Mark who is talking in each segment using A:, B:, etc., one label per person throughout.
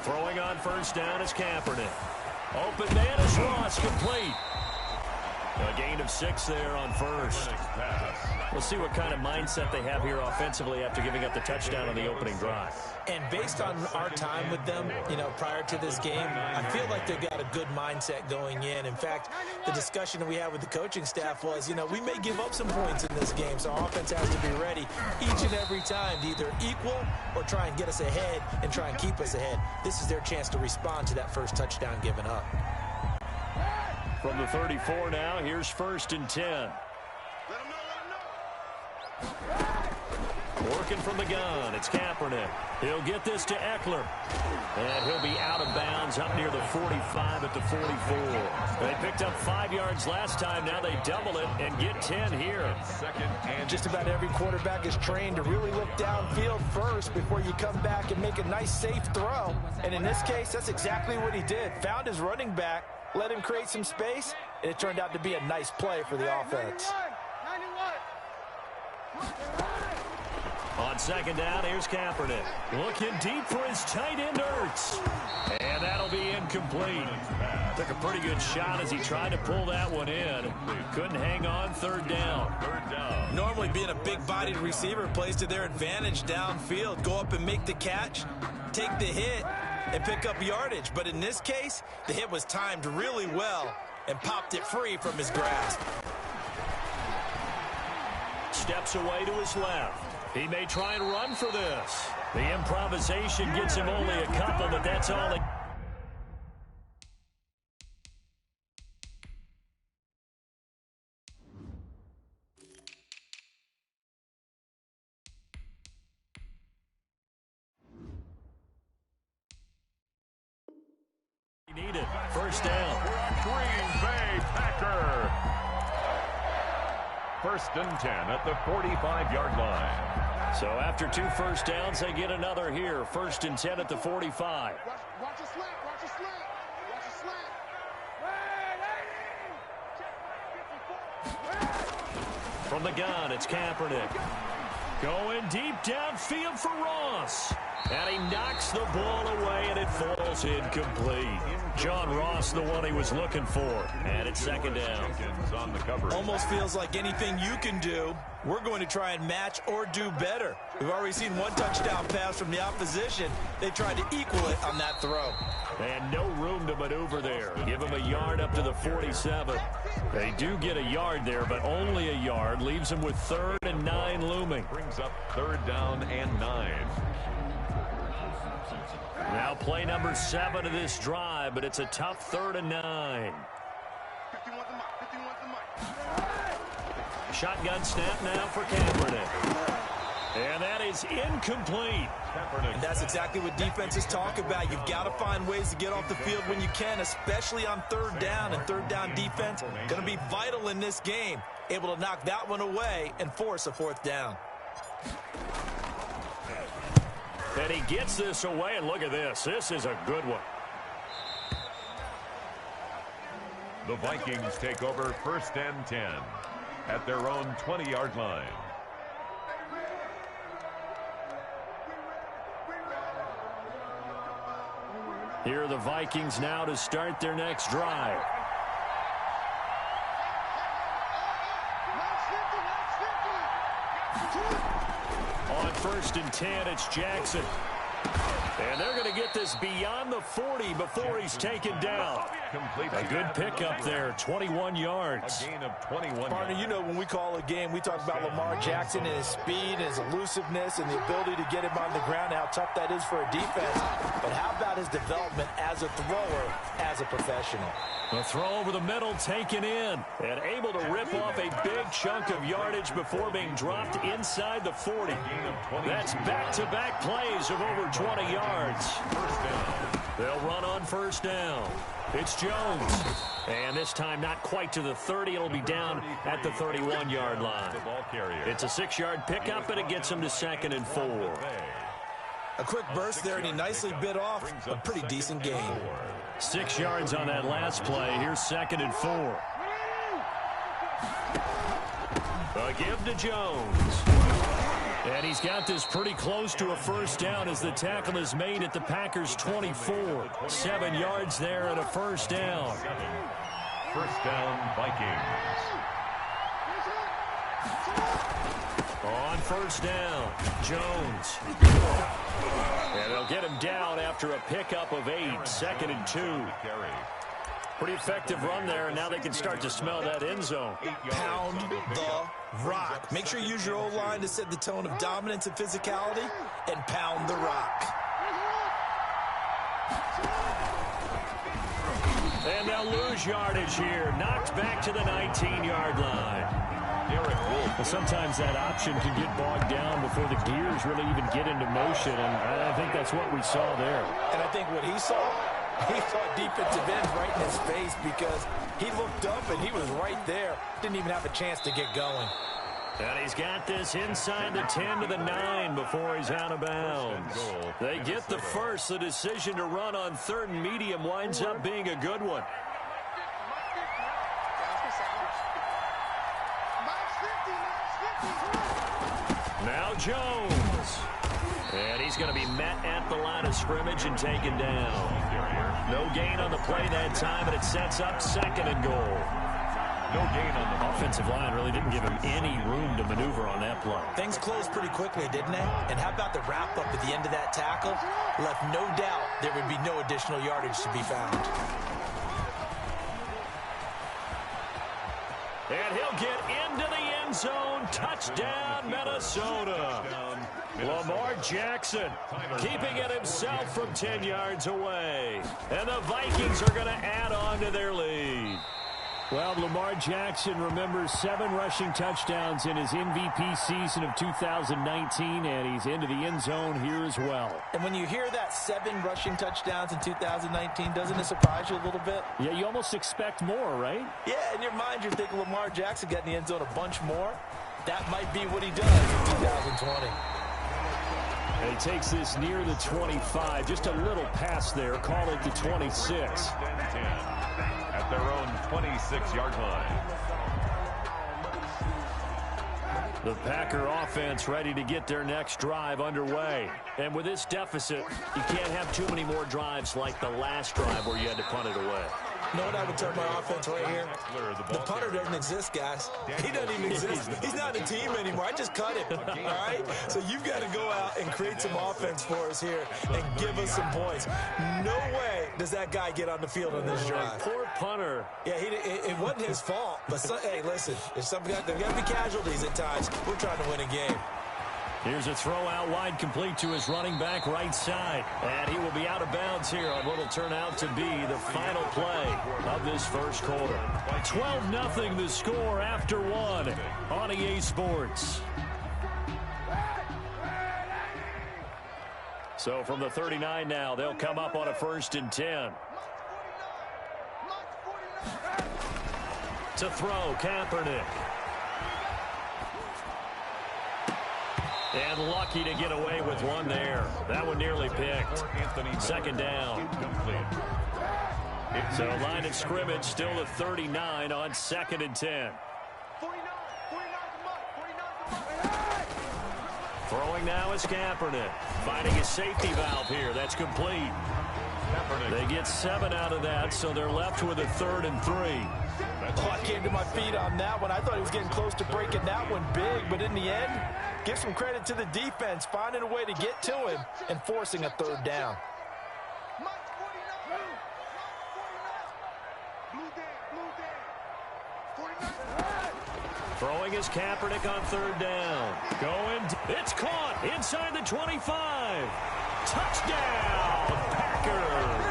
A: Throwing on first down is Kaepernick. Open man is Ross, complete. A gain of 6 there on first. We'll see what kind of mindset they have here offensively after giving up the touchdown on the opening drive.
B: And based on our time with them, prior to this game, I feel like they've got a good mindset going in. In fact, the discussion that we had with the coaching staff was, we may give up some points in this game, so our offense has to be ready each and every time to either equal or try and get us ahead and try and keep us ahead. This is their chance to respond to that first touchdown given up.
A: From the 34 now, here's 1st and 10. Working from the gun, it's Kaepernick. He'll get this to Eckler. And he'll be out of bounds up near the 45 at the 44. They picked up 5 yards last time. Now they double it and get 10 here.
B: Just about every quarterback is trained to really look downfield first before you come back and make a nice, safe throw. And in this case, that's exactly what he did. Found his running back, let him create some space, and it turned out to be a nice play for the offense.
A: On 2nd down, here's Kaepernick. Looking deep for his tight end, Ertz. And that'll be incomplete. Took a pretty good shot as he tried to pull that one in. Couldn't hang on. 3rd down.
B: Normally being a big-bodied receiver plays to their advantage downfield. Go up and make the catch, take the hit, and pick up yardage. But in this case, the hit was timed really well and popped it free from his grasp.
A: Steps away to his left. He may try and run for this. The improvisation gets him only a couple, but that's all it. Needed. 1st down.
C: Green Bay Packer. 1st and 10 at the 45-yard line.
A: So after 2 first downs, they get another here. 1st and 10 at the 45.
D: Watch a slant. Watch a slant. Watch a slant.
A: From the gun, it's Kaepernick. Going deep downfield for Ross. And he knocks the ball away, and it falls incomplete. John Ross, the one he was looking for. And it's 2nd down.
C: On the cover.
B: Almost feels like anything you can do, we're going to try and match or do better. We've already seen 1 touchdown pass from the opposition. They tried to equal it on that throw.
A: And no room to maneuver there. Give him a yard up to the 47. They do get a yard there, but only a yard. Leaves them with 3rd and 9 looming.
C: Brings up 3rd down and 9.
A: Now play number 7 of this drive, but it's a tough 3rd and 9. Shotgun snap now for Kaepernick. And that is incomplete.
B: And that's exactly what defenses talk about. You've got to find ways to get off the field when you can, especially on 3rd down. And 3rd down defense going to be vital in this game. Able to knock that one away and force a 4th down.
A: And he gets this away, and look at this. This is a good one.
C: The Vikings take over 1st and 10 at their own 20-yard line.
A: Here are the Vikings now to start their next drive. On 1st and 10, it's Jackson. And they're going to get this beyond the 40 before he's taken down. A good pickup there, 21 yards.
C: A gain of 21
B: Partner,
C: yards.
B: when we call a game, we talk about Lamar Jackson and his speed and his elusiveness and the ability to get him on the ground, how tough that is for a defense. But how about his development as a thrower, as a professional?
A: A throw over the middle taken in and able to rip off a big chunk of yardage before being dropped inside the 40. That's back-to-back plays of over 20 yards. They'll run on 1st down. It's Jones. And this time not quite to the 30. It'll be down at the 31-yard line. It's a 6-yard pickup, and it gets him to 2nd and 4.
B: A quick burst there, and he nicely bit off a pretty decent gain.
A: 6 yards on that last play. Here's 2nd and 4. A give to Jones. And he's got this pretty close to a first down as the tackle is made at the Packers' 24. 7 yards there and a first down.
C: First down, Vikings.
A: On first down, Jones. And they'll get him down after a pickup of 8, 2nd and 2. Pretty effective run there, and now they can start to smell that end zone.
B: Pound the rock. Make sure you use your O-line to set the tone of dominance and physicality, and pound the rock.
A: And they'll lose yardage here. Knocked back to the 19-yard line. Well, sometimes that option can get bogged down before the gears really even get into motion, and I think that's what we saw there.
B: And I think what he saw defensive end right in his face because he looked up and he was right there. Didn't even have a chance to get going.
A: And he's got this inside the 10 to the 9 before he's out of bounds. They get the first. The decision to run on 3rd and medium winds up being a good one. Now Jones. And he's going to be met at the line of scrimmage and taken down. No gain on the play that time, and it sets up 2nd and goal.
C: No gain on the
A: offensive line really didn't give him any room to maneuver on that play.
B: Things closed pretty quickly, didn't they? And how about the wrap-up at the end of that tackle? Left no doubt there would be no additional yardage to be found.
A: And he'll get into the end zone. Touchdown, Minnesota. Lamar Jackson keeping it himself from 10 yards away. And the Vikings are going to add on to their lead. Well, Lamar Jackson remembers 7 rushing touchdowns in his MVP season of 2019, and he's into the end zone here as well.
B: And when you hear that 7 rushing touchdowns in 2019, doesn't it surprise you a little bit?
A: Yeah, you almost expect more, right?
B: Yeah, in your mind you're thinking Lamar Jackson got in the end zone a bunch more. That might be what he does in 2020.
A: And he takes this near the 25, just a little past there, call it the 26.
C: At their own 26-yard line.
A: The Packer offense ready to get their next drive underway. And with this deficit, you can't have too many more drives like the last drive where you had to punt it away.
B: You know what I would tell my offense right here? The punter doesn't exist, guys. He doesn't even exist. He's not a team anymore. I just cut him, all right? So you've got to go out and create some offense for us here and give us some points. No way does that guy get on the field on this drive.
A: Poor punter.
B: Yeah, it wasn't his fault. But, hey, listen, there's got to be casualties at times. We're trying to win a game.
A: Here's a throw out wide, complete to his running back right side. And he will be out of bounds here on what will turn out to be the final play of this first quarter. 12-0 the score after 1 on EA Sports. So from the 39 now, they'll come up on a 1st and 10. To throw, Kaepernick. And lucky to get away with one there. That one nearly picked. 2nd down. So line of scrimmage still the 39 on 2nd and 10. Throwing now is Kaepernick. Finding his safety valve here. That's complete. They get 7 out of that, so they're left with a 3rd and 3.
B: Oh, I came to my feet on that one. I thought he was getting close to breaking that one big, but in the end, give some credit to the defense, finding a way to get to him and forcing a 3rd down.
A: Throwing is Kaepernick on 3rd down. Going, it's caught inside the 25. Touchdown, Packers.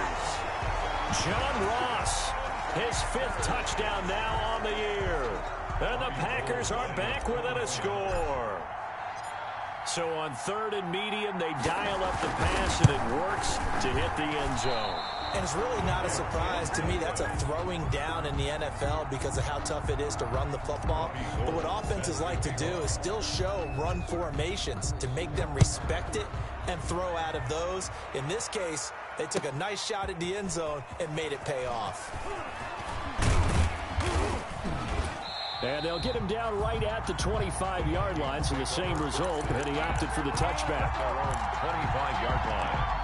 A: John Ross, his 5th touchdown now on the year. And the Packers are back within a score. So on 3rd and medium, they dial up the pass, and it works to hit the end zone.
B: And it's really not a surprise to me. That's a throwing down in the NFL because of how tough it is to run the football. But what offenses like to do is still show run formations to make them respect it and throw out of those. In this case, they took a nice shot at the end zone and made it pay off.
A: And they'll get him down right at the 25-yard line, so the same result, and he opted for the touchback.
C: Their own 25-yard line.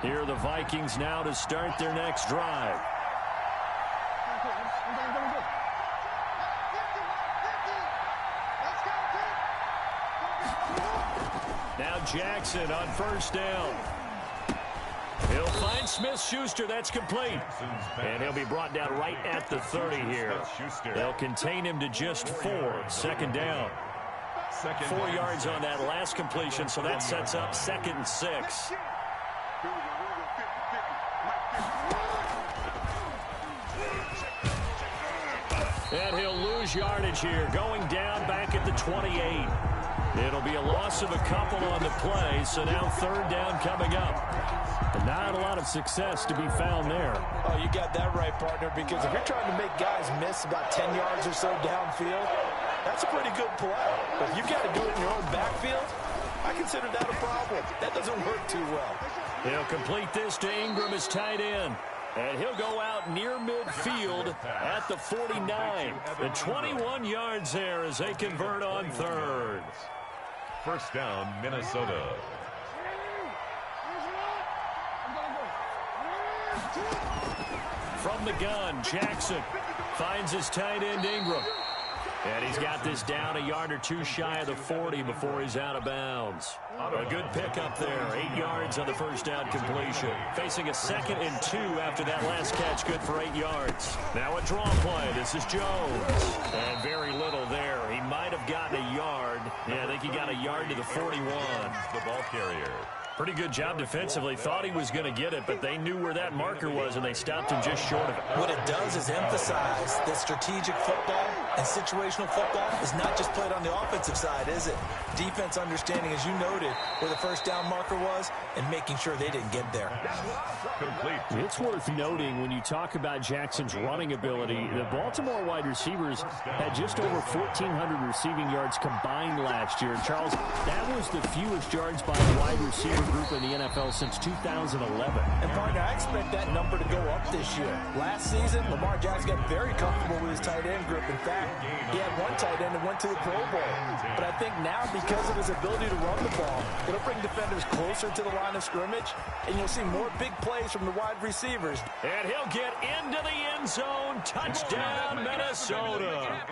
A: Here are the Vikings now to start their next drive. Now Jackson on first down. He'll find Smith-Schuster. That's complete. And he'll be brought down right at the 30 here. They'll contain him to just 4. Second down. 4 yards on that last completion, so that sets up 2nd and 6. And he'll lose yardage here, going down back at the 28. It'll be a loss of a couple on the play, so now 3rd down coming up. And not a lot of success to be found there.
B: Oh, you got that right, partner, because if you're trying to make guys miss about 10 yards or so downfield, that's a pretty good play. But if you've got to do it in your own backfield, I consider that a problem. That doesn't work too well.
A: He'll complete this to Ingram as tight end. And he'll go out near midfield at the 49. The 21 yards there as they convert on 3rd.
C: First down, Minnesota.
A: From the gun, Jackson finds his tight end Ingram. And he's got this down a yard or 2 shy of the 40 before he's out of bounds. A good pickup there. 8 yards on the first down completion. Facing a 2nd and 2 after that last catch. Good for 8 yards. Now a draw play. This is Jones. And very little there. He might have gotten a yard. Yeah, I think he got a yard to the 41.
C: The ball carrier.
A: Pretty good job defensively. Thought he was going to get it, but they knew where that marker was, and they stopped him just short of it.
B: What it does is emphasize that strategic football and situational football is not just played on the offensive side, is it? Defense understanding, as you noted, where the first down marker was and making sure they didn't get there.
C: Complete.
A: It's worth noting when you talk about Jackson's running ability, the Baltimore wide receivers had just over 1,400 receiving yards combined last year. Charles, that was the fewest yards by a wide receiver group in the NFL since 2011.
B: And, partner, I expect that number to go up this year. Last season, Lamar Jackson got very comfortable with his tight end group. In fact, he had one tight end that went to the Pro Bowl. But I think now, because of his ability to run the ball, it'll bring defenders closer to the line of scrimmage, and you'll see more big plays from the wide receivers.
A: And he'll get into the end zone. Touchdown, Minnesota.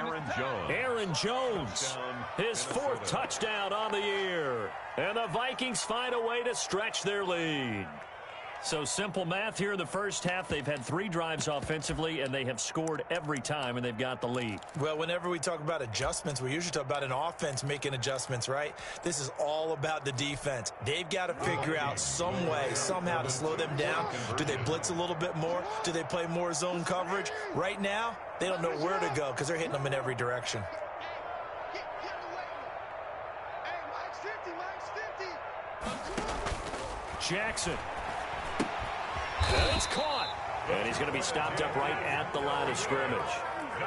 A: Aaron Jones, his 4th touchdown on the year. And the Vikings find a way to stretch their lead. So simple math here in the first half. They've had 3 drives offensively, and they have scored every time, and they've got the lead.
B: Well, whenever we talk about adjustments, we usually talk about an offense making adjustments, right? This is all about the defense. They've got to figure out some way, somehow to slow them down. Do they blitz a little bit more? Do they play more zone coverage? Right now, they don't know where to go because they're hitting them in every direction.
A: Jackson. And it's caught. And he's going to be stopped up right at the line of scrimmage.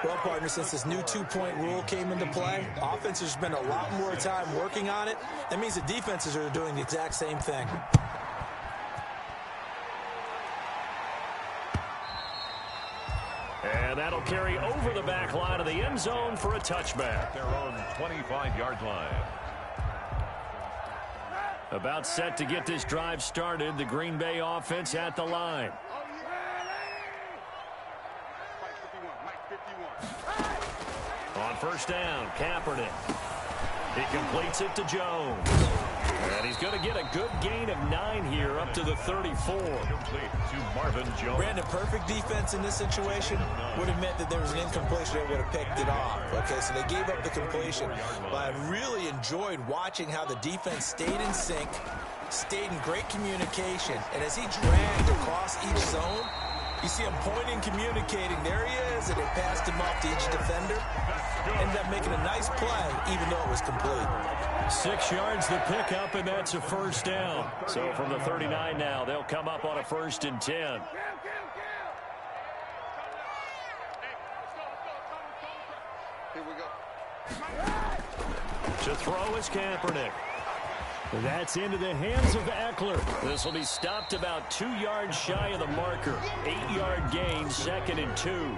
B: Well, partner, since this new 2-point rule came into play, offenses spend a lot more time working on it. That means the defenses are doing the exact same thing.
A: And that'll carry over the back line of the end zone for a touchback.
C: Their own 25-yard line.
A: About set to get this drive started, the Green Bay offense at the line. On first down, Kaepernick. He completes it to Jones. And he's going to get a good gain of 9 here up to the 34.
C: Complete to Marvin Jones.
B: Brandon, perfect defense in this situation would have meant that there was an incompletion. They would have picked it off. Okay, so they gave up the completion. But I really enjoyed watching how the defense stayed in sync, stayed in great communication. And as he dragged across each zone, you see him pointing, communicating. There he is, and it passed him off to each defender. Ended up making a nice play, even though it was complete.
A: 6 yards the pickup, and that's a first down. So from the 39 now, they'll come up on a 1st and 10.
D: Here we go.
A: To throw is Kaepernick. That's into the hands of Eckler. This will be stopped about 2 yards shy of the marker. 8-yard gain, 2nd and 2.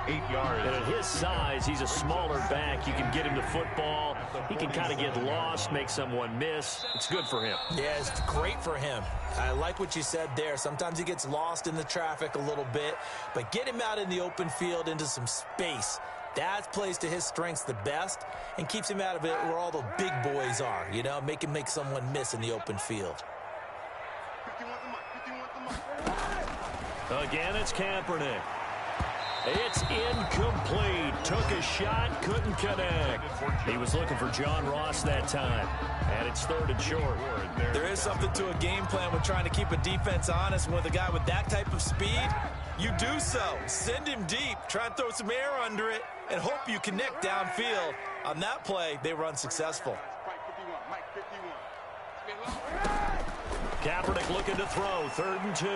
C: 8 yards.
A: And at his size, he's a smaller back. You can get him the football. He can kind of get lost, make someone miss. It's good for him.
B: Yeah, it's great for him. I like what you said there. Sometimes he gets lost in the traffic a little bit, but get him out in the open field into some space. That plays to his strengths the best and keeps him out of it where all the big boys are, you know, make him make someone miss in the open field.
A: Again, it's Kaepernick. It's incomplete. Took a shot, couldn't connect. He was looking for John Ross that time. And it's 3rd and short.
B: There is something to a game plan with trying to keep a defense honest. With a guy with that type of speed, you do so. Send him deep. Try and throw some air under it and hope you connect downfield. On that play, they were unsuccessful.
A: Kaepernick looking to throw. 3rd and 2.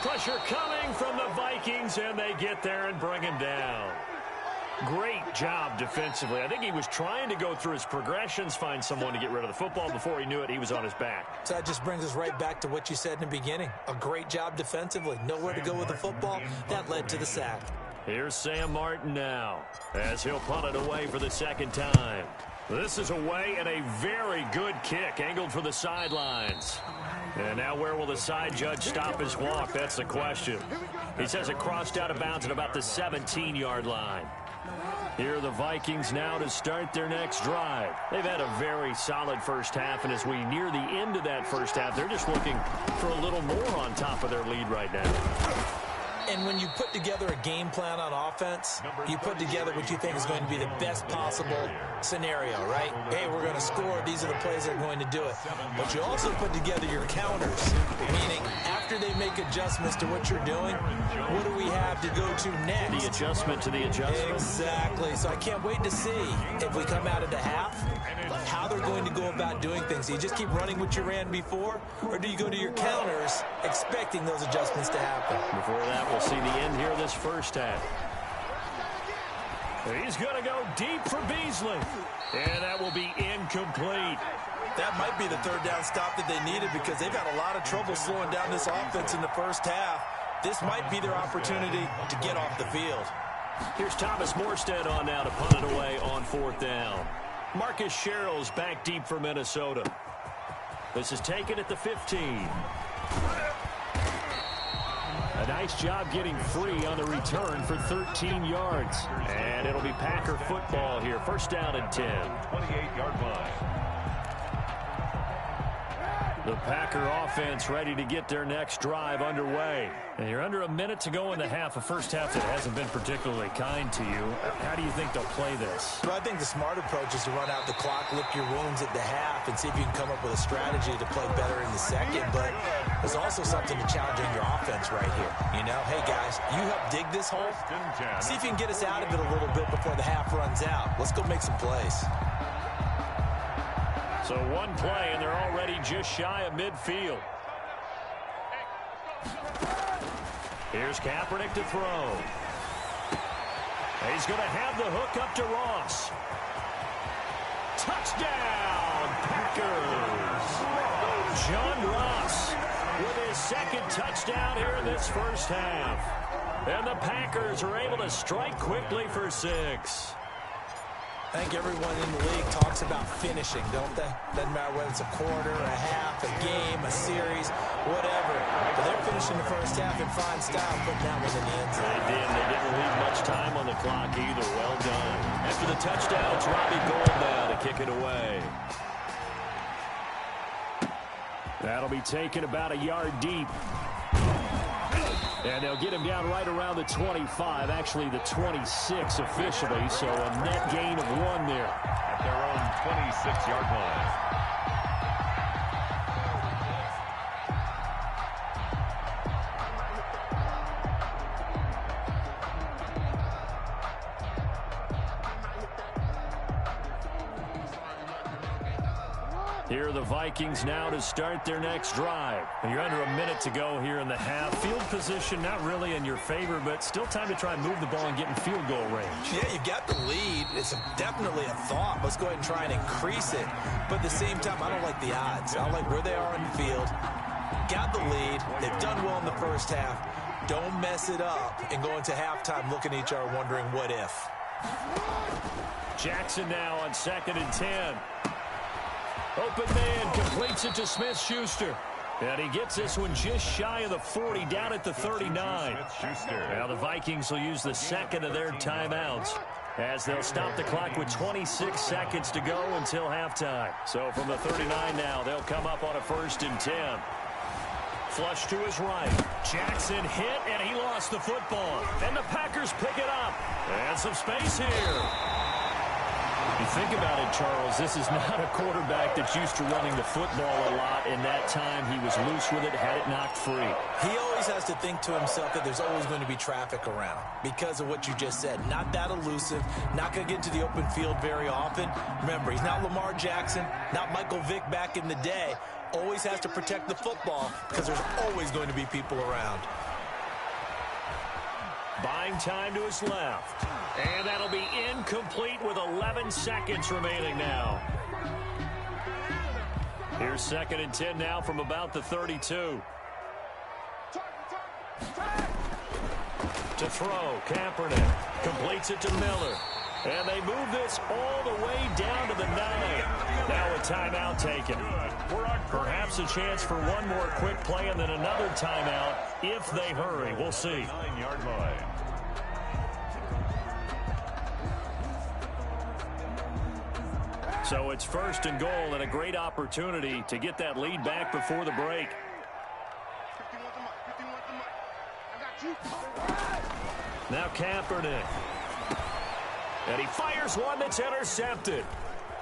A: Pressure coming from the Vikings, and they get there and bring him down. Great job defensively. I think he was trying to go through his progressions, find someone to get rid of the football. Before he knew it, he was on his back.
B: So that just brings us right back to what you said in the beginning. A great job defensively. Nowhere to go with the football. That led to the sack.
A: Here's Sam Martin now, as he'll punt it away for the 2nd time. This is away, and a very good kick, angled for the sidelines. And now where will the side judge stop his walk? That's the question. He says it crossed out of bounds at about the 17-yard line. Here are the Vikings now to start their next drive. They've had a very solid first half, and as we near the end of that first half, they're just looking for a little more on top of their lead right now.
B: And when you put together a game plan on offense, you put together what you think is going to be the best possible scenario, right? Hey, we're going to score. These are the plays that are going to do it. But you also put together your counters, meaning after they make adjustments to what you're doing, what do we have to go to next?
A: The adjustment to the adjustment.
B: Exactly. So I can't wait to see if we come out of the half, how they're going to go about doing things. Do you just keep running what you ran before, or do you go to your counters expecting those adjustments to happen?
A: Before that, we'll see the end here of this first half. He's going to go deep for Beasley. And that will be incomplete.
B: That might be the 3rd down stop that they needed because they've had a lot of trouble slowing down this offense in the first half. This might be their opportunity to get off the field.
A: Here's Thomas Morstead on now to punt it away on 4th down. Marcus Sherrill's back deep for Minnesota. This is taken at the 15. A nice job getting free on the return for 13 yards. And it'll be Packer football here. 1st down and 10.
C: 28-yard line.
A: The Packer offense ready to get their next drive underway. And you're under a minute to go in the half, a first half that hasn't been particularly kind to you. How do you think they'll play this?
B: Well, I think the smart approach is to run out the clock, lick your wounds at the half, and see if you can come up with a strategy to play better in the second. But there's also something to challenge in your offense right here. You know, hey, guys, you help dig this hole. See if you can get us out of it a little bit before the half runs out. Let's go make some plays.
A: So one play, and they're already just shy of midfield. Here's Kaepernick to throw. He's going to have the hook up to Ross. Touchdown, Packers. John Ross with his 2nd touchdown here in this first half. And the Packers are able to strike quickly for 6.
B: I think everyone in the league talks about finishing, don't they? Doesn't matter whether it's a quarter, a half, a game, a series, whatever. But they're finishing the first half in fine style, putting that one in the end zone.
A: They didn't leave much time on the clock either. Well done. After the touchdown, it's Robbie Gould now to kick it away. That'll be taken about a yard deep. And they'll get him down right around the 25, actually the 26 officially, so a net gain of 1 there.
C: At their own 26-yard line.
A: Here are the Vikings now to start their next drive. You're under a minute to go here in the half. Field position not really in your favor, but still time to try and move the ball and get in field goal range.
B: Yeah, you got the lead. It's definitely a thought. Let's go ahead and try and increase it. But at the same time, I don't like the odds. I like where they are on the field. Got the lead. They've done well in the first half. Don't mess it up and go into halftime looking at each other wondering what if.
A: Jackson now on 2nd and 10. Open man completes it to Smith-Schuster. And he gets this one just shy of the 40, down at the 39. Now the Vikings will use the second of their timeouts as they'll stop the clock with 26 seconds to go until halftime. So from the 39 now, they'll come up on a 1st and 10. Flush to his right. Jackson hit, and he lost the football. And the Packers pick it up. And some space here. You think about it, Charles, this is not a quarterback that's used to running the football a lot, and that time he was loose with it, had it knocked free.
B: He always has to think to himself that there's always going to be traffic around because of what you just said. Not that elusive, not going to get into the open field very often. Remember, he's not Lamar Jackson, not Michael Vick back in the day. Always has to protect the football because there's always going to be people around.
A: Buying time to his left. And that'll be incomplete with 11 seconds remaining now. Here's 2nd and 10 now from about the 32. To throw, Kaepernick completes it to Miller. And they move this all the way down to the 9. Now a timeout taken. Perhaps a chance for one more quick play and then another timeout if they hurry. We'll see.
C: 9-yard line.
A: So it's 1st and goal and a great opportunity to get that lead back before the break. Now Kaepernick. And he fires one that's intercepted.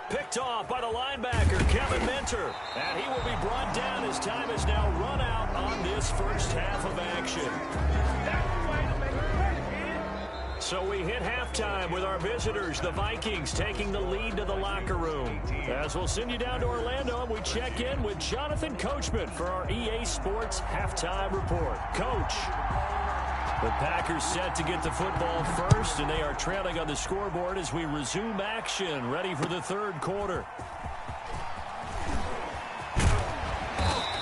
A: Picked off by the linebacker, Kevin Minter. And he will be brought down as time is now run out on this first half of action. So we hit halftime with our visitors, the Vikings, taking the lead to the locker room. As we'll send you down to Orlando, and we check in with Jonathan Coachman for our EA Sports Halftime Report. Coach. The Packers set to get the football first, and they are trailing on the scoreboard as we resume action, ready for the 3rd quarter.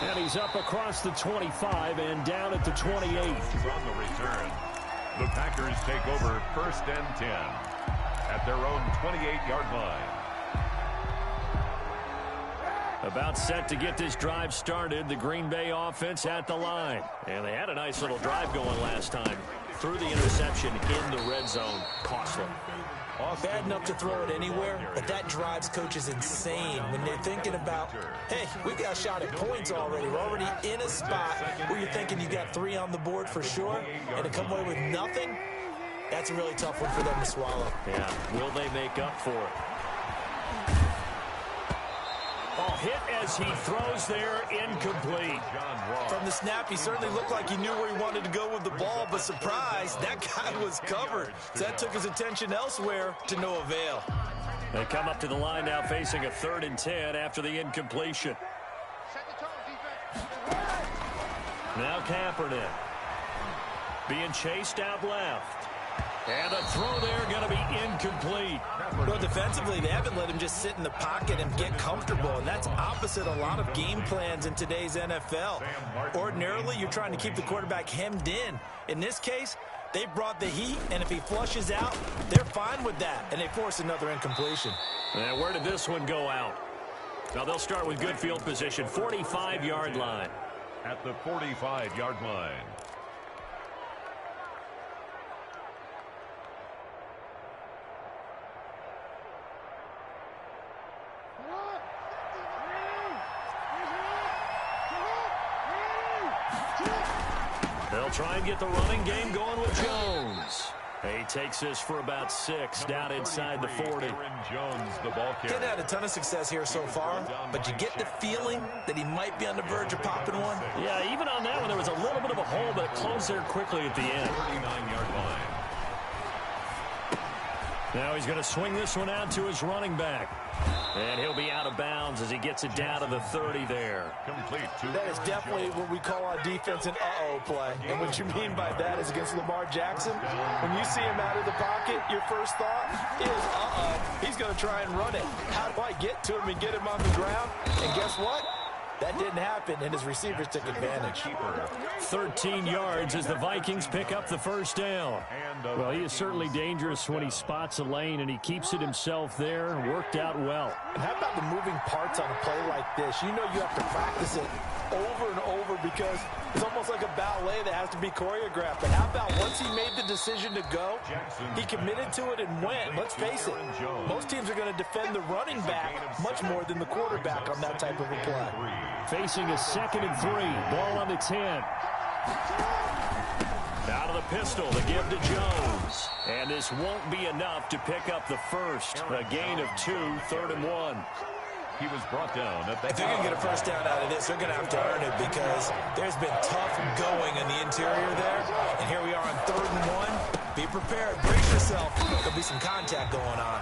A: And he's up across the 25 and down at the 28.
C: From the return, the Packers take over 1st and 10 at their own 28-yard line.
A: About set to get this drive started, the Green Bay offense at the line. And they had a nice little drive going last time. Threw the interception in the red zone. Costly.
B: Bad enough to throw it anywhere, but that drives coaches insane when they're thinking about, hey, we got a shot at points already. We're already in a spot where you're thinking you got 3 on the board for sure, and to come away with nothing, that's a really tough one for them to swallow.
A: Yeah, will they make up for it? Ball hit as he throws there, incomplete.
B: From the snap, he certainly looked like he knew where he wanted to go with the ball, but surprise, that guy was covered. So that took his attention elsewhere to no avail.
A: They come up to the line now facing a 3rd and 10 after the incompletion. Now Kaepernick being chased out left. And a throw there going to be incomplete.
B: Well, defensively, they haven't let him just sit in the pocket and get comfortable, and that's opposite a lot of game plans in today's NFL. Ordinarily, you're trying to keep the quarterback hemmed in. In this case, they brought the heat, and if he flushes out, they're fine with that, and they force another incompletion.
A: And where did this one go out? Now, they'll start with good field position, 45-yard line.
C: At the 45-yard line.
A: They'll try and get the running game going with Jones. He takes this for about 6 down inside the 40.
C: Jones, the ball carrier.
B: Didn't have a ton of success here so far, but you get the feeling that he might be on the verge of popping one.
A: Yeah, even on that one, there was a little bit of a hole, but it closed there quickly at the end.
C: 39-yard line.
A: Now he's going to swing this one out to his running back. And he'll be out of bounds as he gets it down to the 30 there.
C: Complete to
B: That is definitely what we call on defense an uh-oh play. And what you mean by that is against Lamar Jackson, when you see him out of the pocket, your first thought is, uh-oh, he's going to try and run it. How do I get to him and get him on the ground? And guess what? That didn't happen, and his receivers took advantage.
A: 13 yards as the Vikings pick up the first down. Well, he is certainly dangerous when he spots a lane, and he keeps it himself there. Worked out well.
B: And how about the moving parts on a play like this? You know you have to practice it over and over because it's almost like a ballet that has to be choreographed. But how about once he made the decision to go, he committed to it and went. Let's face it, most teams are going to defend the running back much more than the quarterback on that type of a play.
A: Facing a 2nd and 3. Ball on the 10. Out of the pistol to give to Jones. And this won't be enough to pick up the first. A gain of 2, 3rd and 1.
C: He was brought down at the
B: If they're going to get a first down out of this, they're going to have to earn it because there's been tough going in the interior there. And here we are on 3rd and 1. Be prepared. Brace yourself. There'll be some contact going on.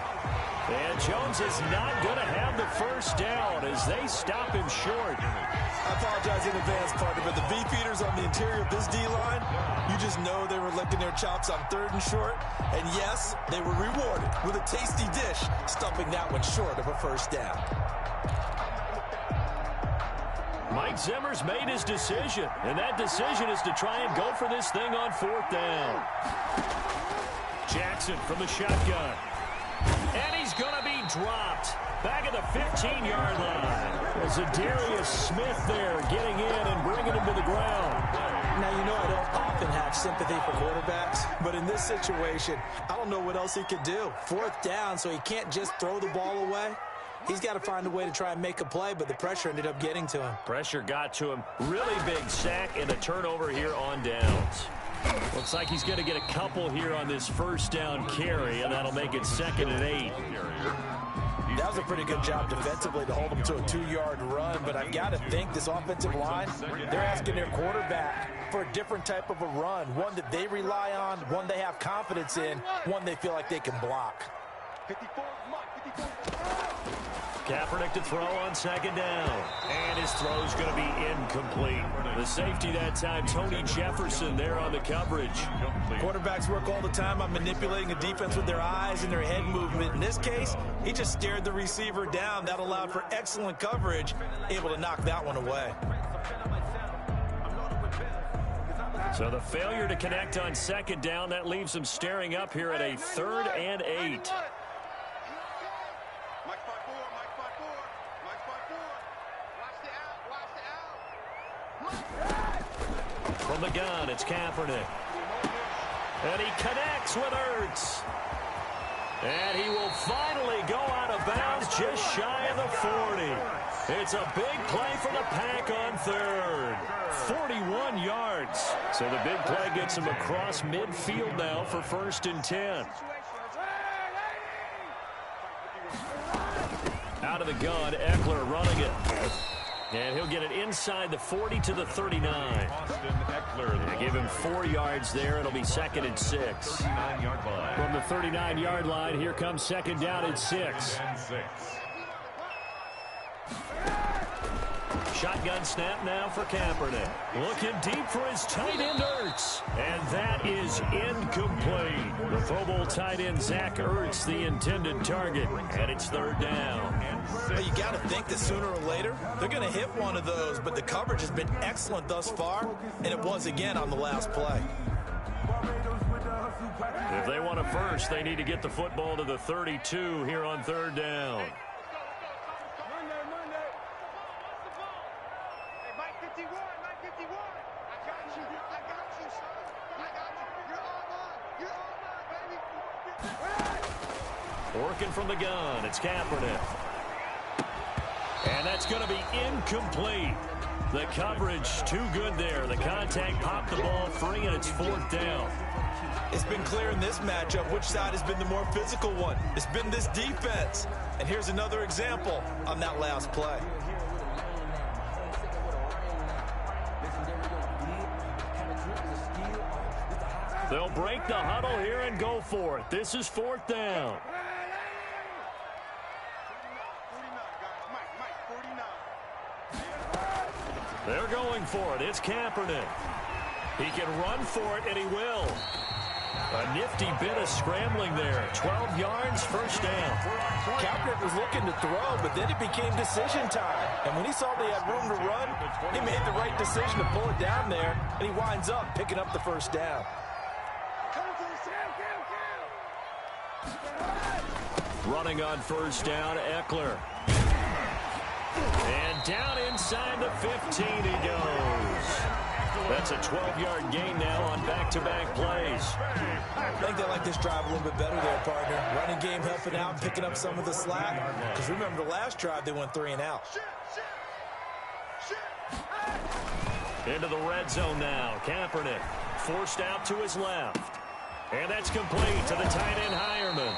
A: And Jones is not going to have the first down as they stop him short.
B: I apologize in advance, partner, but the beefeaters on the interior of this D-line, you just know they were licking their chops on 3rd and short. And yes, they were rewarded with a tasty dish, stumping that one short of a first down.
A: Mike Zimmer's made his decision, and that decision is to try and go for this thing on 4th down. Jackson from the shotgun. And he's going to be dropped. Back at the 15-yard line. Zadarius Smith there getting in and bringing him to the ground.
B: Now, you know I don't often have sympathy for quarterbacks, but in this situation, I don't know what else he could do. 4th down, so he can't just throw the ball away. He's got to find a way to try and make a play, but the pressure ended up getting to him.
A: Pressure got to him. Really big sack and a turnover here on downs. Looks like he's going to get a couple here on this first down carry, and that'll make it 2nd and 8.
B: That was a pretty good job defensively to hold him to a 2-yard run, but I've got to think this offensive line, they're asking their quarterback for a different type of a run, one that they rely on, one they have confidence in, one they feel like they can block.
A: Kaepernick to throw on 2nd down. And his throw's going to be incomplete. The safety that time, Tony Jefferson there on the coverage.
B: Quarterbacks work all the time on manipulating a defense with their eyes and their head movement. In this case, he just stared the receiver down. That allowed for excellent coverage, able to knock that one away.
A: So the failure to connect on 2nd down, that leaves him staring up here at a 3rd and 8. From the gun, it's Kaepernick. And he connects with Ertz. And he will finally go out of bounds just shy of the 40. It's a big play for the Pack on 3rd. 41 yards. So the big play gets him across midfield now for 1st and 10. Out of the gun, Eckler running it. And he'll get it inside the 40 to the 39. They give him 4 yards there. It'll be 2nd and 6. From the 39-yard line, here comes 2nd down and 6. Shotgun snap now for Kaepernick. Looking deep for his tight end, Ertz. And that is incomplete. The Pro Bowl tight end, Zach Ertz, the intended target. And it's 3rd down.
B: Well, you got to think that sooner or later, they're going to hit one of those. But the coverage has been excellent thus far. And it was again on the last play.
A: If they want a first, they need to get the football to the 32 here on 3rd down. Working from the gun, it's Kaepernick. And that's going to be incomplete. The coverage too good there. The contact popped the ball free, and it's 4th down.
B: It's been clear in this matchup which side has been the more physical one. It's been this defense. And here's another example on that last play.
A: They'll break the huddle here and go for it. This is 4th down. They're going for it. It's Kaepernick. He can run for it, and he will. A nifty bit of scrambling there. 12 yards, first down.
B: Kaepernick was looking to throw, but then it became decision time. And when he saw they had room to run, he made the right decision to pull it down there, and he winds up picking up the first down.
A: Running on first down, Eckler. And down inside the 15 he goes. That's a 12-yard gain now on back-to-back plays.
B: I think they like this drive a little bit better there, partner. Running game helping out, picking up some of the slack. Because remember, the last drive, they went 3 and out.
A: Into the red zone now. Kaepernick forced out to his left. And that's complete to the tight end, Heuerman.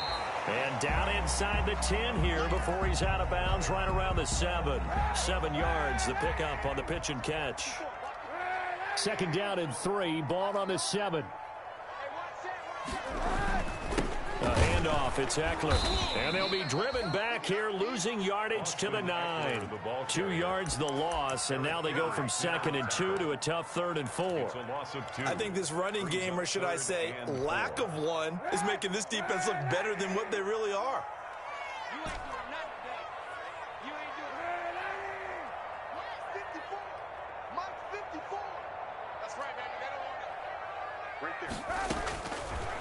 A: And down inside the 10 here before he's out of bounds, right around the 7. 7 yards, the pickup on the pitch and catch. Second down and 3, ball on the 7. A handoff, it's Eckler. And they'll be driven back here, losing yardage to the 9. 2 yards the loss, and now they go from 2nd and 2 to a tough 3rd and 4.
B: I think this running game, or should I say lack of one, is making this defense look better than what they really are.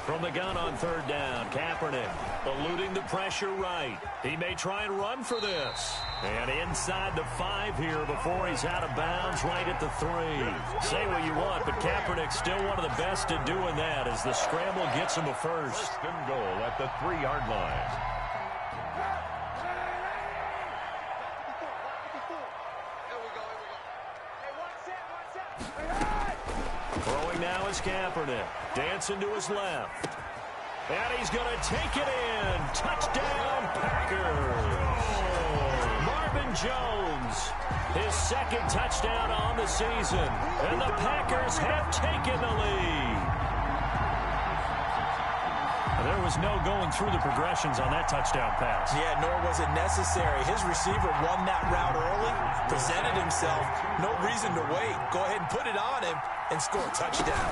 A: From the gun on 3rd down, Kaepernick eluding the pressure right. He may try and run for this. And inside the 5 here before he's out of bounds, right at the 3. Say what you want, but Kaepernick's still one of the best at doing that as the scramble gets him a first.
C: First and goal at the 3-yard line.
A: Throwing now is Kaepernick. Dancing to his left. And he's going to take it in. Touchdown, Packers. Marvin Jones, his 2nd touchdown on the season. And the Packers have taken the lead. There was no going through the progressions on that touchdown pass.
B: Yeah, nor was it necessary. His receiver won that route early, presented himself. No reason to wait. Go ahead and put it on him and score a touchdown.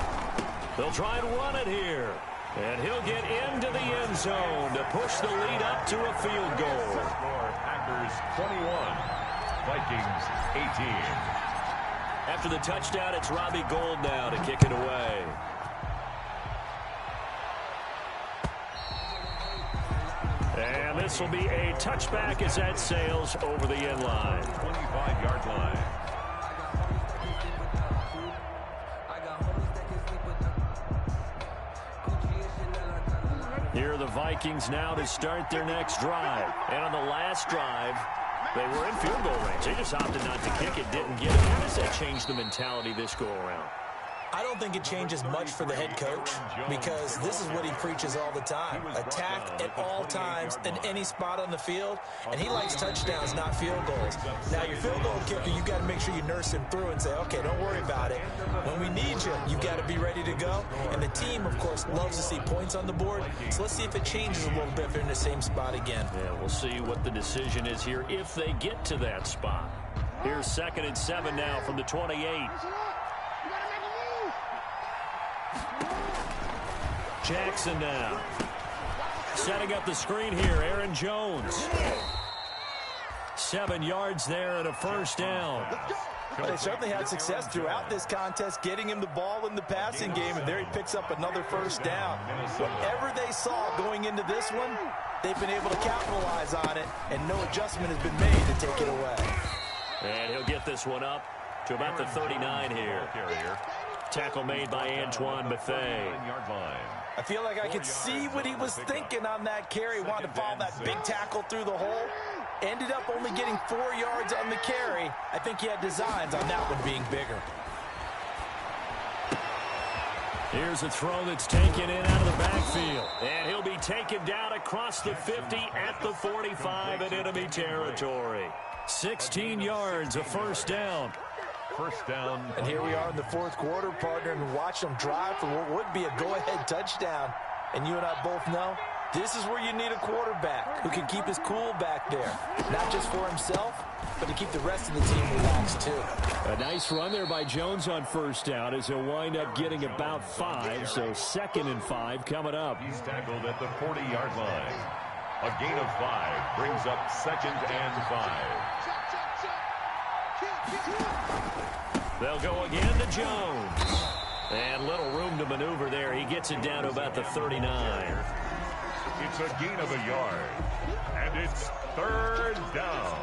A: They'll try and run it here. And he'll get into the end zone to push the lead up to a field goal.
C: Packers 21, Vikings 18.
A: After the touchdown, it's Robbie Gould now to kick it away. And this will be a touchback as that sails over the end line.
C: 25-yard line.
A: Here are the Vikings now to start their next drive. And on the last drive, they were in field goal range. They just opted not to kick it, didn't get it. How does that change the mentality this go-around?
B: I don't think it changes much for the head coach because this is what he preaches all the time. Attack at all times in any spot on the field, and he likes touchdowns, not field goals. Now, your field goal kicker, you got to make sure you nurse him through and say, okay, don't worry about it. When we need you, you got to be ready to go. And the team, of course, loves to see points on the board, so let's see if it changes a little bit if they're in the same spot again.
A: Yeah, we'll see what the decision is here if they get to that spot. Here's 2nd and 7 now from the 28. Jackson now. Setting up the screen here, Aaron Jones. 7 yards there and a first down.
B: Well, they certainly had success throughout this contest, getting him the ball in the passing game, and there he picks up another first down. Whatever they saw going into this one, they've been able to capitalize on it, and no adjustment has been made to take it away.
A: And he'll get this one up to about the 39 here. Tackle made by Antoine Bethea.
B: I feel like I could see what he was thinking on that carry. Wanted to follow that big tackle through the hole. Ended up only getting 4 yards on the carry. I think he had designs on that one being bigger.
A: Here's a throw that's taken in out of the backfield. And he'll be taken down across the 50 at the 45 in enemy territory. 16 yards, a first down.
C: First down.
B: And here we are in the 4th quarter, partner, and watch them drive for what would be a go-ahead touchdown. And you and I both know this is where you need a quarterback who can keep his cool back there, not just for himself, but to keep the rest of the team relaxed too.
A: A nice run there by Jones on first down as he'll wind up getting about 5, so 2nd and 5 coming up.
C: He's tackled at the 40-yard line. A gain of 5 brings up 2nd and 5.
A: They'll go again to Jones. And little room to maneuver there. He gets it down to about the 39.
C: It's a gain of a yard. And it's 3rd down.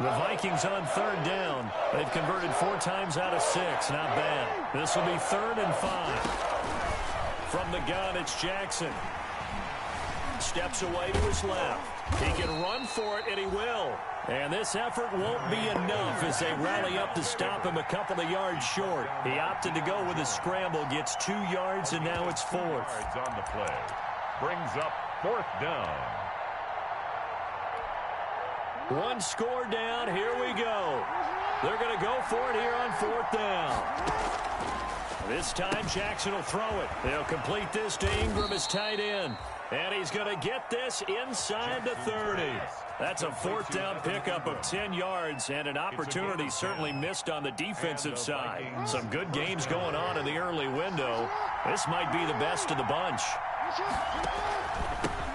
A: The Vikings on 3rd down. They've converted 4 times out of 6. Not bad. This will be 3rd and 5. From the gun, it's Jackson. Steps away to his left. He can run for it, and he will. And this effort won't be enough as they rally up to stop him a couple of yards short. He opted to go with a scramble, gets 2 yards, and now it's 4th.
C: Yards on the play. Brings up 4th down.
A: 1 score down. Here we go. They're going to go for it here on 4th down. This time, Jackson will throw it. They'll complete this to Ingram as tight end. And he's going to get this inside the 30. That's a 4th down pickup of 10 yards and an opportunity certainly missed on the defensive side. Some good games going on in the early window. This might be the best of the bunch.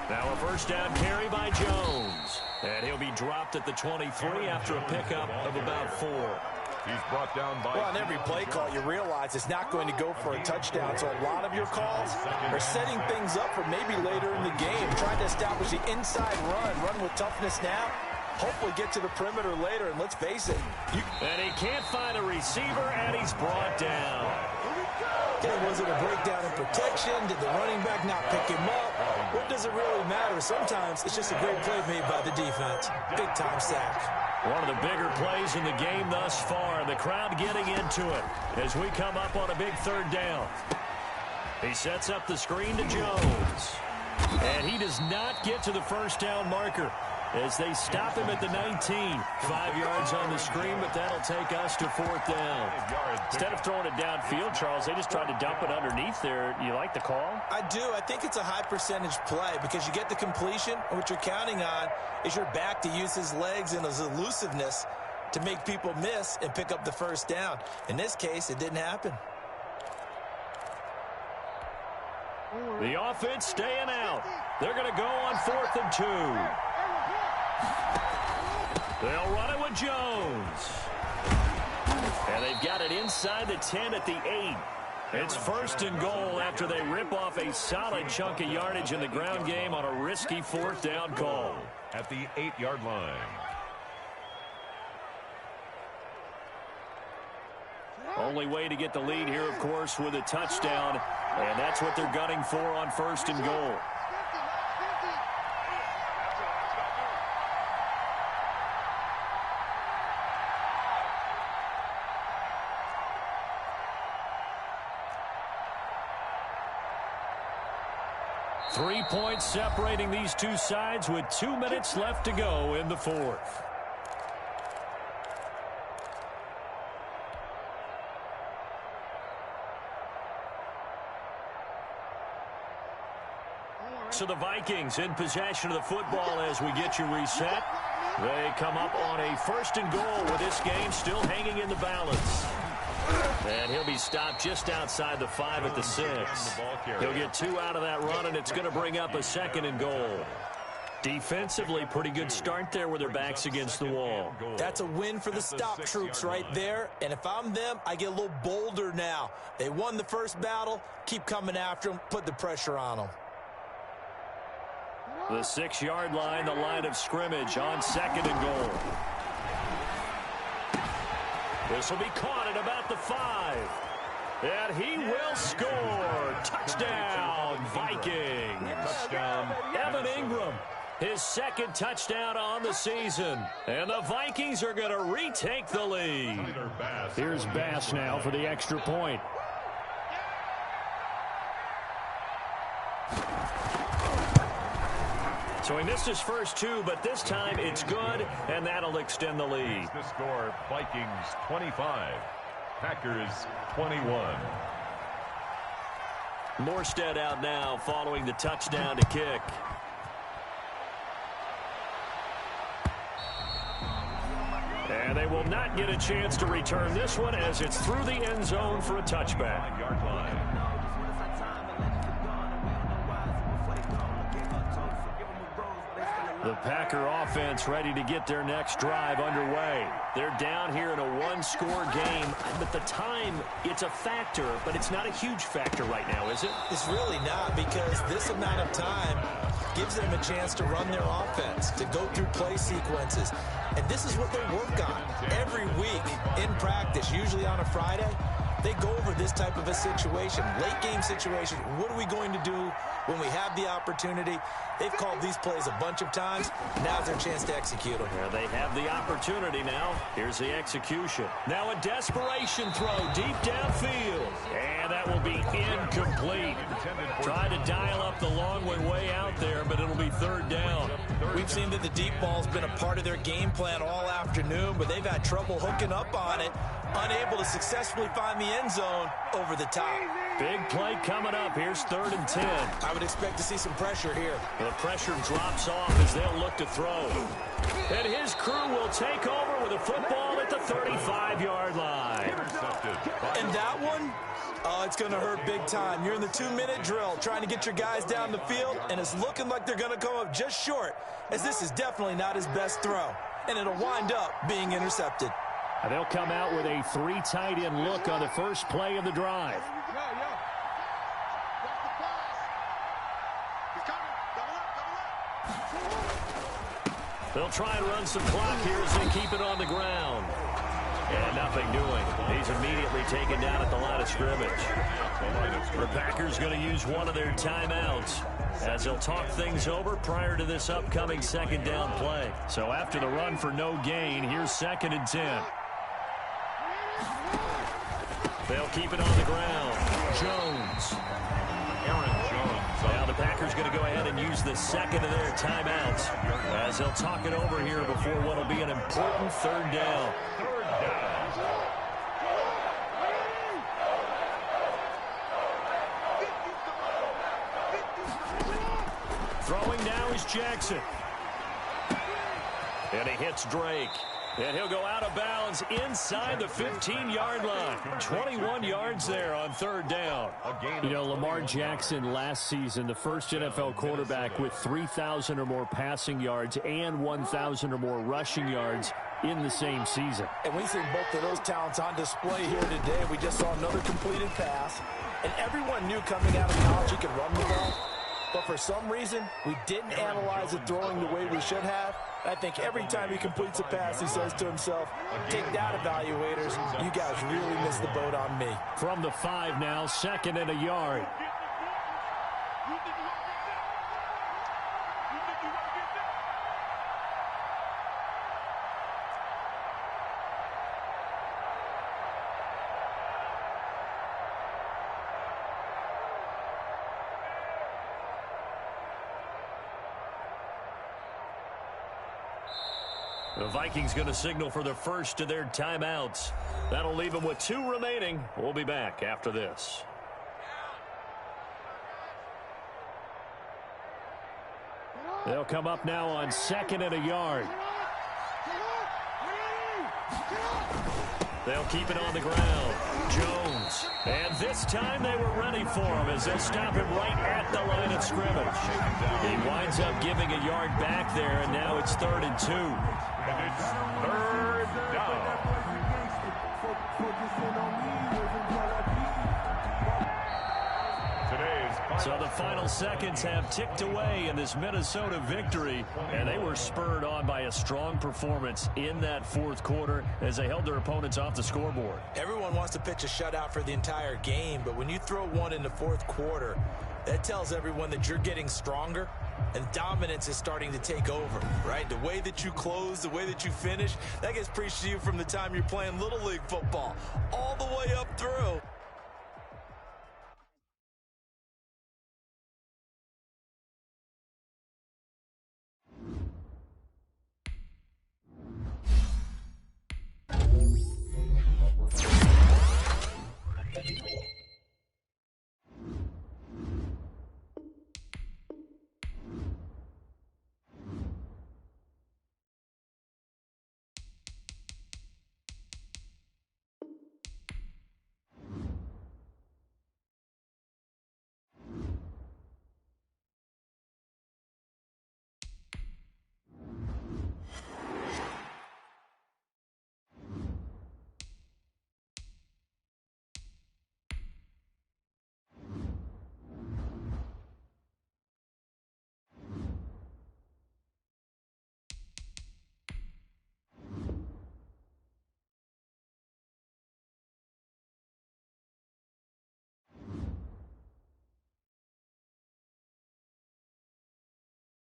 A: Now a 1st down carry by Jones. And he'll be dropped at the 23 after a pickup of about 4.
C: He's brought down by...
B: Well, on every play call, you realize it's not going to go for a touchdown. So a lot of your calls are setting things up for maybe later in the game, trying to establish the inside run with toughness now, hopefully get to the perimeter later. And let's face it.
A: And he can't find a receiver, and he's brought down.
B: Okay, was it a breakdown in protection? Did the running back not pick him up? What does it really matter? Sometimes it's just a great play made by the defense. Big-time sack.
A: One of the bigger plays in the game thus far. The crowd getting into it as we come up on a big 3rd down. He sets up the screen to Jones. And he does not get to the 1st down marker as they stop him at the 19. 5 yards on the screen, but that'll take us to 4th down. Instead of throwing it downfield, Charles, they just tried to dump it underneath there. You like the call?
B: I do. I think it's a high percentage play because you get the completion, and what you're counting on is your back to use his legs and his elusiveness to make people miss and pick up the 1st down. In this case, it didn't happen.
A: The offense staying out. They're going to go on 4th and 2. They'll run it with Jones. And they've got it inside the 10 at the 8. It's 1st and goal after they rip off a solid chunk of yardage in the ground game on a risky 4th down call.
C: At the 8-yard line.
A: Only way to get the lead here, of course, with a touchdown. And that's what they're gunning for on 1st and goal. Three points separating these two sides with 2 minutes left to go in the 4th. So the Vikings in possession of the football as we get you reset. They come up on a 1st and goal with this game still hanging in the balance. And he'll be stopped just outside the 5 at the 6. He'll get 2 out of that run, and it's going to bring up a 2nd and goal. Defensively, pretty good start there with their backs against the wall.
B: That's a win for the stop troops right there. And if I'm them, I get a little bolder now. They won the first battle. Keep coming after them. Put the pressure on them.
A: The 6-yard line, the line of scrimmage on 2nd and goal. This will be caught at about the 5. And he will score. Touchdown, Vikings.
C: Touchdown,
A: Evan Ingram, his 2nd touchdown on the season. And the Vikings are going to retake the lead. Here's Bass now for the extra point. So he missed his first 2, but this time it's good, and that'll extend the lead.
C: The score, Vikings 25, Packers 21.
A: Morstead out now following the touchdown to kick. And they will not get a chance to return this one as it's through the end zone for a touchback. The Packer offense ready to get their next drive underway. They're down here in a one-score game. But the time, it's a factor, but it's not a huge factor right now, is it?
B: It's really not, because this amount of time gives them a chance to run their offense, to go through play sequences. And this is what they work on every week in practice, usually on a Friday. They go over this type of a situation, late game situation. What are we going to do when we have the opportunity? They've called these plays a bunch of times. Now's their chance to execute them.
A: Yeah, they have the opportunity now. Here's the execution. Now a desperation throw deep downfield. And that will be incomplete. Tried to dial up the long one way out there, but it'll be third down.
B: We've seen that the deep ball's been a part of their game plan all afternoon, but they've had trouble hooking up on it, unable to successfully find the end zone over the top.
A: Big play coming up. Here's 3rd and 10.
B: I would expect to see some pressure here.
A: The pressure drops off as they'll look to throw. And his crew will take over with a football at the 35-yard line.
B: And that one, oh, it's going to hurt big time. You're in the 2-minute drill trying to get your guys down the field, and it's looking like they're going to come up just short, as this is definitely not his best throw. And it'll wind up being intercepted.
A: They'll come out with a 3 tight end look on the first play of the drive. They'll try and run some clock here as they keep it on the ground. And nothing doing. He's immediately taken down at the line of scrimmage. The Packers going to use one of their timeouts as they'll talk things over prior to this upcoming 2nd down play. So after the run for no gain, here's 2nd and 10. They'll keep it on the ground. Jones. Aaron Jones. Now the Packers going to go ahead and use the 2nd of their timeouts as they'll talk it over here before what will be an important 3rd down. Throwing now is Jackson. And he hits Drake. And he'll go out of bounds inside the 15-yard line. 21 yards there on 3rd down. You know, Lamar Jackson last season, the first NFL quarterback with 3,000 or more passing yards and 1,000 or more rushing yards in the same season.
B: And we've seen both of those talents on display here today. We just saw another completed pass. And everyone knew coming out of college he could run the ball. But for some reason, we didn't analyze it throwing the way we should have. I think every time he completes a pass, he says to himself, take that, evaluators. You guys really missed the boat on me.
A: From the 5 now, 2nd and a yard. The Vikings going to signal for the first of their timeouts. That'll leave them with 2 remaining. We'll be back after this. They'll come up now on 2nd and a yard. They'll keep it on the ground. Jones. And this time they were ready for him as they stop him right at the line of scrimmage. He winds up giving a yard back there, and now it's 3rd and 2.
C: And it's 3rd down.
A: So the final seconds have ticked away in this Minnesota victory, and they were spurred on by a strong performance in that 4th quarter as they held their opponents off the scoreboard.
B: Everyone wants to pitch a shutout for the entire game, but when you throw one in the 4th quarter, that tells everyone that you're getting stronger and dominance is starting to take over, right? The way that you close, the way that you finish, that gets preached to you from the time you're playing Little League football all the way up through.